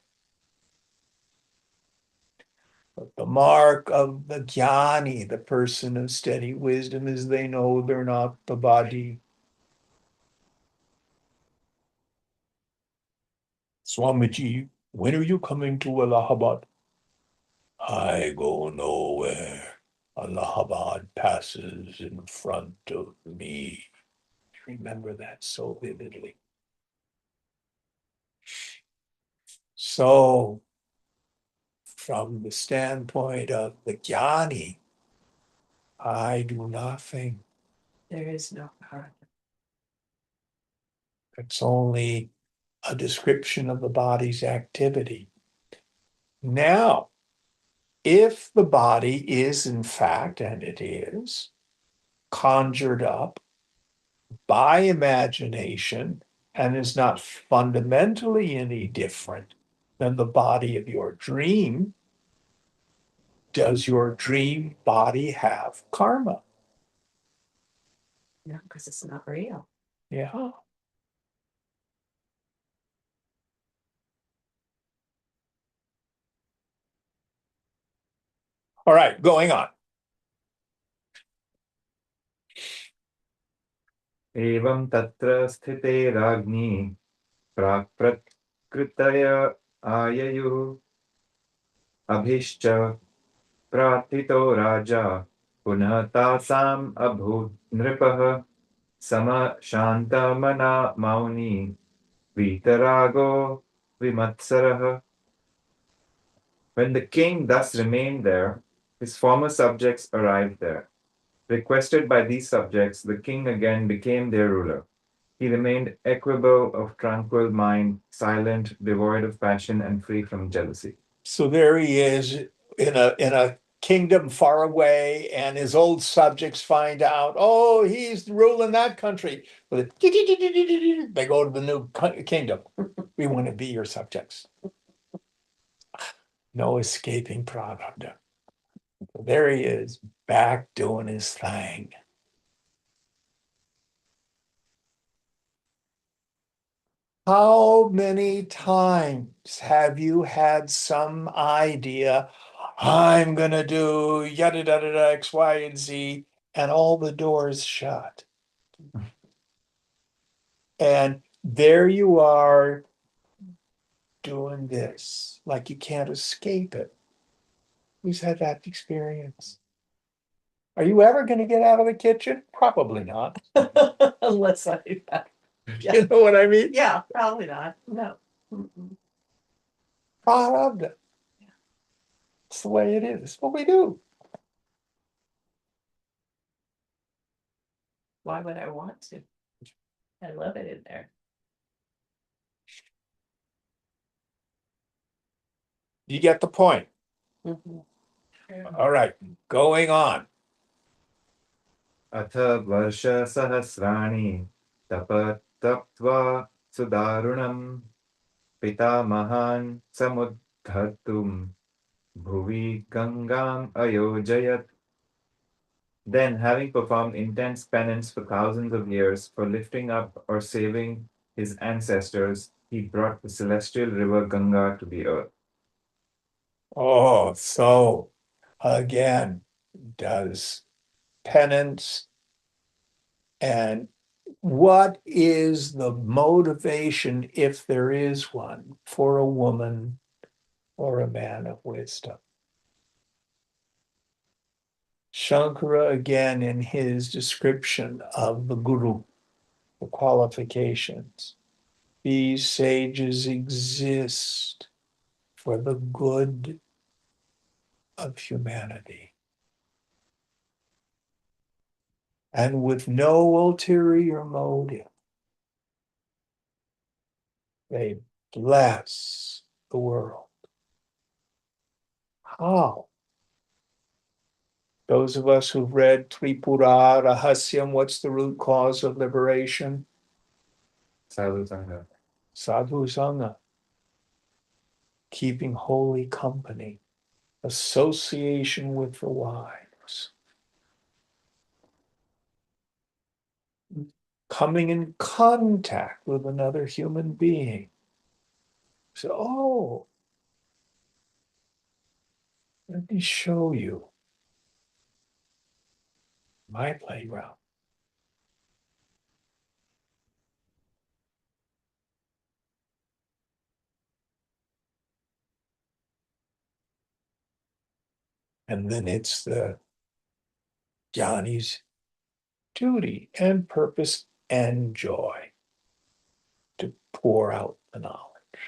But the mark of the jnani, the person of steady wisdom, is they know they're not the body. Swamiji, when are you coming to Allahabad? I go nowhere. Allahabad passes in front of me. Remember that so vividly. So, from the standpoint of the jnani, I do nothing. There is no power. It's only a description of the body's activity. Now, if the body is in fact, and it is, conjured up by imagination and is not fundamentally any different than the body of your dream, does your dream body have karma? No, because it's not real. Yeah. All right, going on. एवं तत्र स्थिते राज्ञी प्राक्प्रकृतय आययुः अभिश्च प्रार्थितो राजा पुनः तासाम् अभूत् नृपः समशान्तमना Mauni वीतरागो विमत्सरः. When the king thus remained there, his former subjects arrived there. Requested by these subjects, the king again became their ruler. He remained equable, of tranquil mind, silent, devoid of passion, and free from jealousy. So there he is in a kingdom far away, and his old subjects find out, oh, he's ruling that country. They go to the new kingdom. We want to be your subjects. No escaping Prabhupada. There he is, back doing his thing. How many times have you had some idea, I'm gonna do yada yada yada X, Y, and Z, and all the doors shut? And there you are doing this, like you can't escape it. Who's had that experience? Are you ever going to get out of the kitchen? Probably not. Unless I, yeah, You know what I mean? yeah, probably not, no. Mm-mm. Prarabdha. It's the way it is. It's what we do. Why would I want to? I love it in there. You get the point. Mhm. All right, going on. अथ वर्षसहस्राणि तपतप्त्वा सुदारुणम् पितामहान् समुद्धर्तुं भुवि गङ्गाम् अयोजयत्. Then, having performed intense penance for thousands of years for lifting up or saving his ancestors, he brought the celestial river Ganga to the earth. Oh, so again, does penance, and what is the motivation, if there is one, for a woman or a man of wisdom? Shankara, again, in his description of the Guru, the qualifications, these sages exist for the good of humanity. And with no ulterior motive, they bless the world. How? Those of us who've read Tripura Rahasyam, what's the root cause of liberation? Sadhu Sangha. Sadhu Sangha. Keeping holy company, association with the wise, coming in contact with another human being. So, oh, let me show you my playground. And then it's the Jnani's duty and purpose and joy to pour out the knowledge.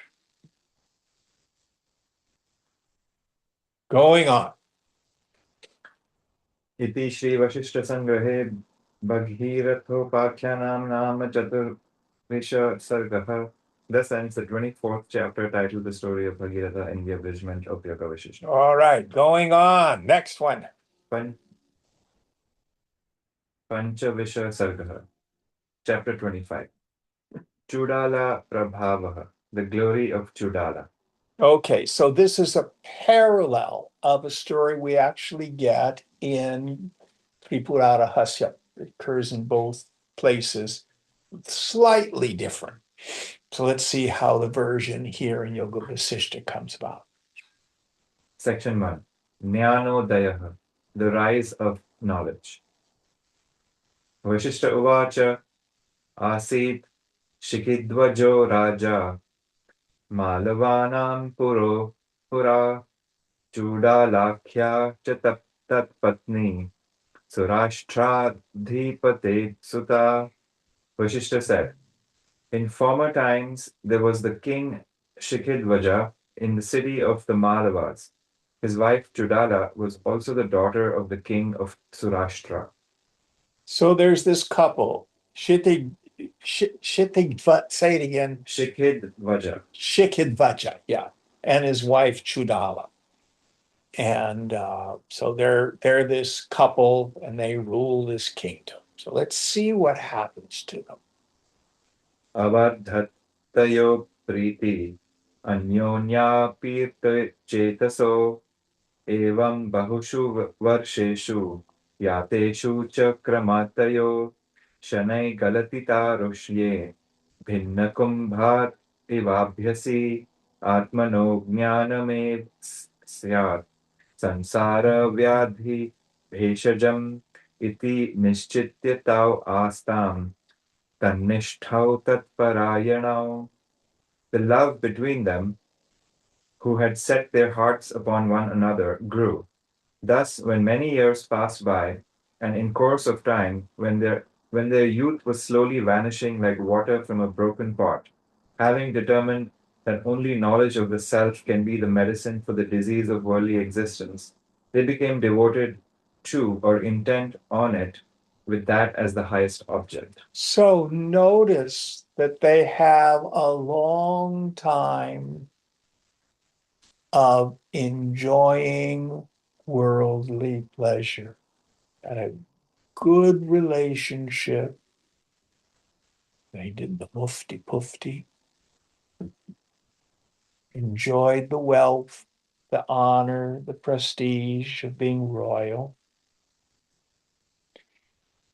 Going on. इति श्री वशिष्ठ संग्रहे भगीरथोपाख्यानां नाम चतुर्विंश सर्गः. Thus ends the 24th chapter titled The Story of Bhagirath and the Abridgment of Yoga Vasishtha. All right, going on. Next one. Panchavisha Sargah. Chapter 25. Chudala Prabhavaha. The Glory of Chudala. Okay, so this is a parallel of a story we actually get in Tripura Hasya. It occurs in both places, slightly different. So let's see how the version here in Yoga Vasishtha comes about. Section 1. Jnanodayah, the rise of knowledge. Vasishtha Uvacha Asit Shikidvajo Raja Malavanam Pura Chudalakhya Tat Patni Surashtradhipate Sutta. Vasishtha said, in former times there was the king Shikidvaja in the city of the Malavas. His wife Chudala was also the daughter of the king of Surashtra. So there's this couple, say it again, Shikidvaja. Shikidvaja, yeah, and his wife Chudala. And so they're this couple and they rule this kingdom. So let's see what happens to them. Avadhattayo priti anyonyapirta chetaso evam bahushu varsheshu yateshu chakramatayo shanai galatita roshye भिन्न कुंभार इवाभ्यसी आत्मनो ज्ञानमेव स्यात् संसार व्याधि भेषजम इति निश्चित्य ताव आस्ताम तन्निष्ठौ तत्परायणौ. The love between them, who had set their hearts upon one another, grew. Thus, when many years passed by, and in course of time, when their youth was slowly vanishing like water from a broken pot, having determined that only knowledge of the self can be the medicine for the disease of worldly existence, they became devoted to or intent on it, with that as the highest object. So notice that they have a long time of enjoying worldly pleasure and a good relationship. They did the mufti pufti, enjoyed the wealth, the honor, the prestige of being royal.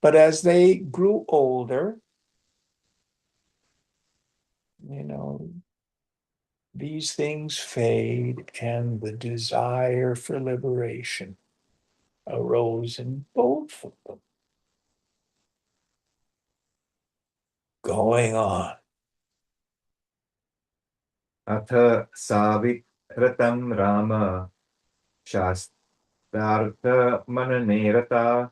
But as they grew older, these things fade and the desire for liberation arose in both of them. Going on. Atha savikratam rama shastartha mananerata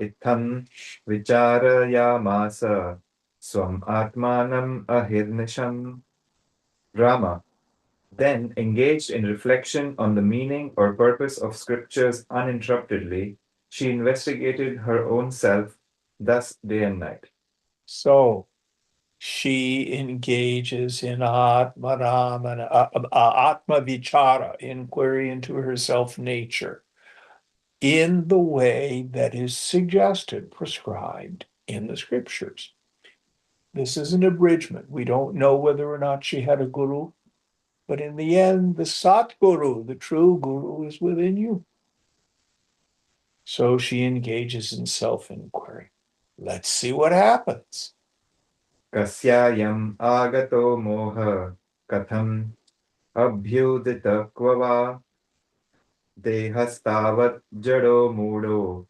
Itham vicharayamasa swam atmanam ahirnisham. Rama then engaged in reflection on the meaning or purpose of scriptures uninterruptedly. She investigated her own self, thus day and night. So she engages in Atma Vichara, inquiry into her self-nature, in the way that is suggested, prescribed in the scriptures. This is an abridgment. We don't know whether or not she had a guru, but in the end, the Sat Guru, the true guru, is within you. So she engages in self-inquiry. Let's see what happens. Kasyayam agato moha katham abhyudita kvava dehastavat jado mudo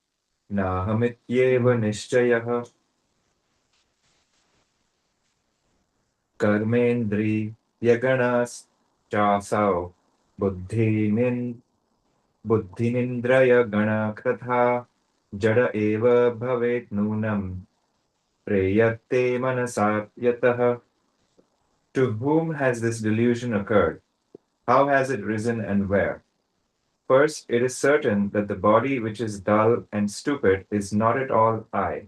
nahamityeva nishchayah. Karmendri yaganas chasau buddhinindraya gana kratha jada eva bhavet nunam preyate manasat yatah. To whom has this delusion occurred? How has it risen and where? First, it is certain that the body which is dull and stupid is not at all I.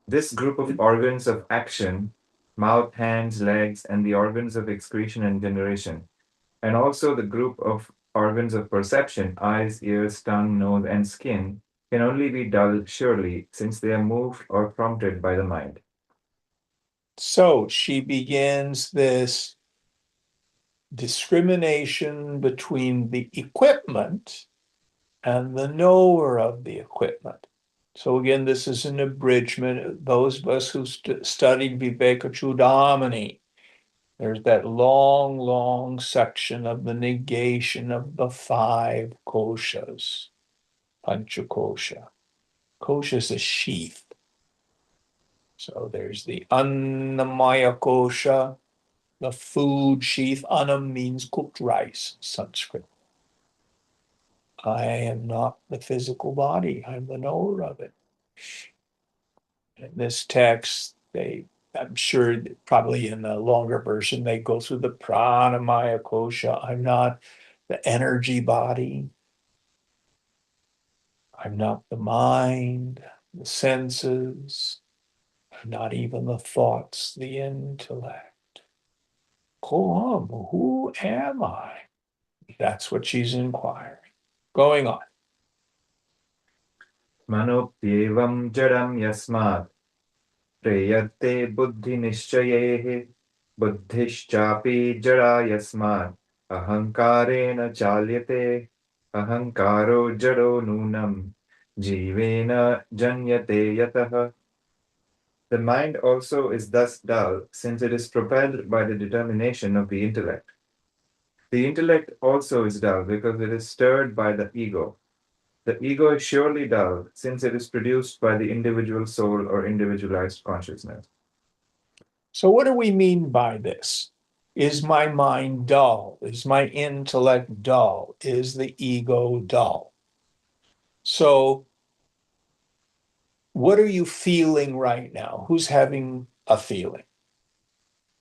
This group of organs of action, mouth, hands, legs, and the organs of excretion and generation, and also the group of organs of perception, eyes, ears, tongue, nose, and skin, can only be dull surely, since they are moved or prompted by the mind. So she begins this discrimination between the equipment and the knower of the equipment. So again, this is an abridgment. Those of us who studied Viveka Chudamani There's that long, long section of the negation of the five koshas. Panchakosha. Kosha is a sheath. So there's the Annamaya kosha, the food sheath. Annam means cooked rice, Sanskrit. I am not the physical body, I'm the knower of it. In this text, I'm sure that probably in the longer version, they go through the pranamaya kosha. I'm not the energy body. I'm not the mind, the senses. I'm not even the thoughts, the intellect. Koam, who am I? That's what she's inquiring. Going on. Manopyevam jadam yasmat preyate buddhi nishchayehe buddhishchapi jada yasmat ahankarena chalyate ahankaro jado nunam jivena janyate yatah. The mind also is thus dull, since it is propelled by the determination of the intellect. The intellect also is dull because it is stirred by the ego. The ego is surely dull, since it is produced by the individual soul or individualized consciousness. So what do we mean by this? Is my mind dull? Is my intellect dull? Is the ego dull? So what are you feeling right now? Who's having a feeling?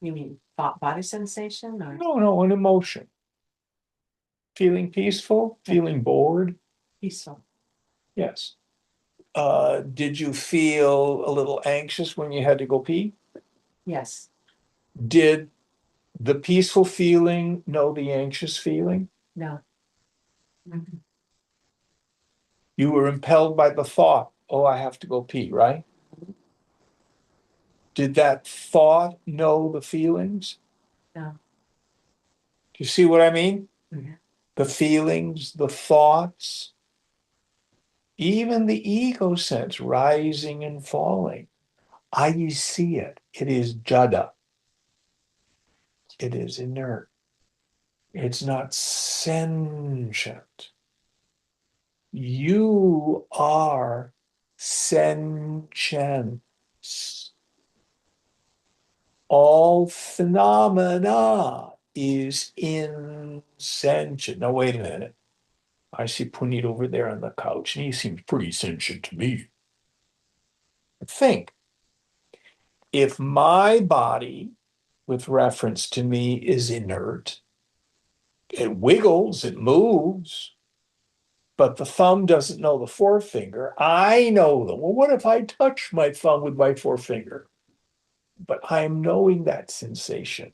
You mean thought body sensation or No, an emotion. Feeling peaceful? Feeling bored? peaceful? Yes. Did you feel a little anxious when you had to go pee? Yes, Did the peaceful feeling know the anxious feeling? no. Mhm. You were impelled by the thought, oh, I have to go pee, right? Did that thought know the feelings? No. Do you see what I mean? Mhm. The feelings, the thoughts, even the ego sense rising and falling. I see it. It is jada. It is inert. It's not sentient. You are sentient. All phenomena is insentient. Now, wait a minute. I see Puneet over there on the couch, and he seems pretty sentient to me. Think, if my body, with reference to me, is inert, it wiggles, it moves, but the thumb doesn't know the forefinger. I know them. Well, what if I touch my thumb with my forefinger? But I'm knowing that sensation.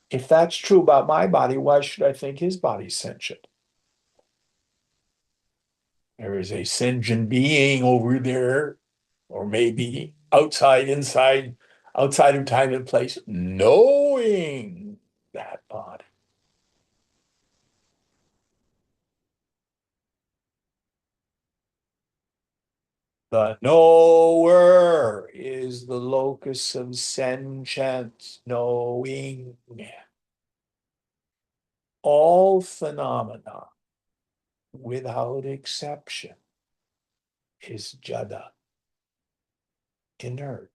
If that's true about my body, why should I think his body's sentient? There is a sentient being over there, or maybe outside, inside, outside of time and place, knowing that body. The knower is the locus of sentience, knowing. All phenomena, without exception, is jada, inert.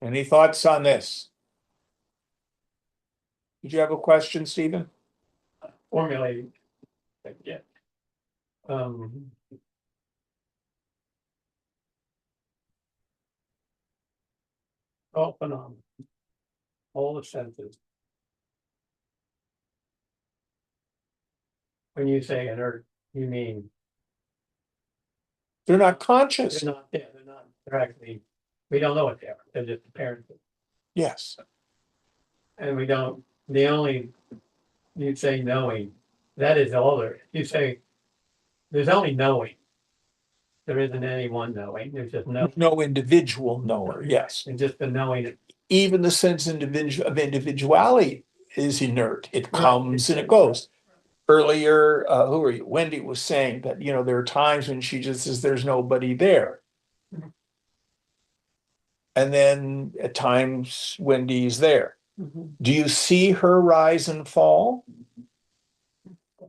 Any thoughts on this? Did you have a question, Stephen? Formulating. Yeah. Um, all phenomena, all the senses. When you say inert, you mean They're not conscious. they're not there, they're actually, we don't know what they are, they're just apparent. Yes. And we don't, the only, you'd say knowing, that is all there, you say, there's only knowing. There isn't any one knowing, there's just no, No individual knower. Yes. and just the knowing. Even the sense of individuality is inert. It comes and it goes. earlier, who are you? Wendy was saying that, there are times when she just says there's nobody there. And then at times Wendy's there. Mhm. Do you see her rise and fall?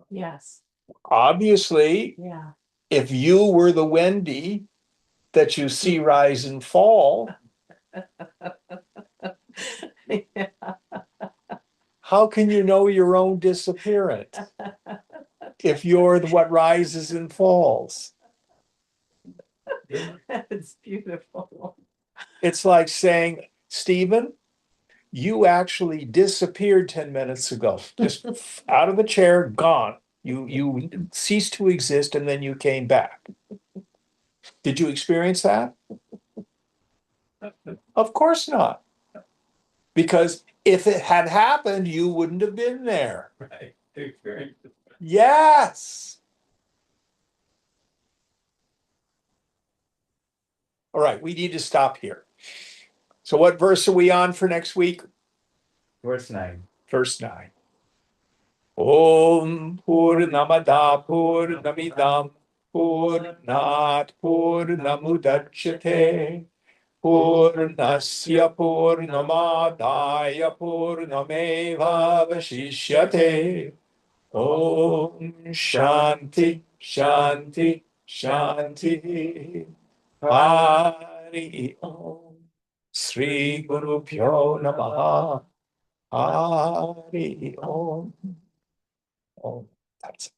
Yes, Obviously, yeah. if you were the Wendy that you see rise and fall, Yeah. how can you know your own disappearance if you're what rises and falls? It's beautiful. It's like saying, Stephen, you actually disappeared 10 minutes ago, just out of the chair, gone. You ceased to exist and then you came back. Did you experience that? Of course not. Because if it had happened, you wouldn't have been there. Right. To experience it. Yes. All right, we need to stop here. So what verse are we on for next week? Verse 9. Verse 9. Om Purnamada Purnamidam Purnat Purnamudachyate Purnasya Purnamadaya Purnameva Vasishyate. Om Shanti Shanti Shanti. Hari Om. Sri Guru Pyo Namaha. Hari Om. Oh, that's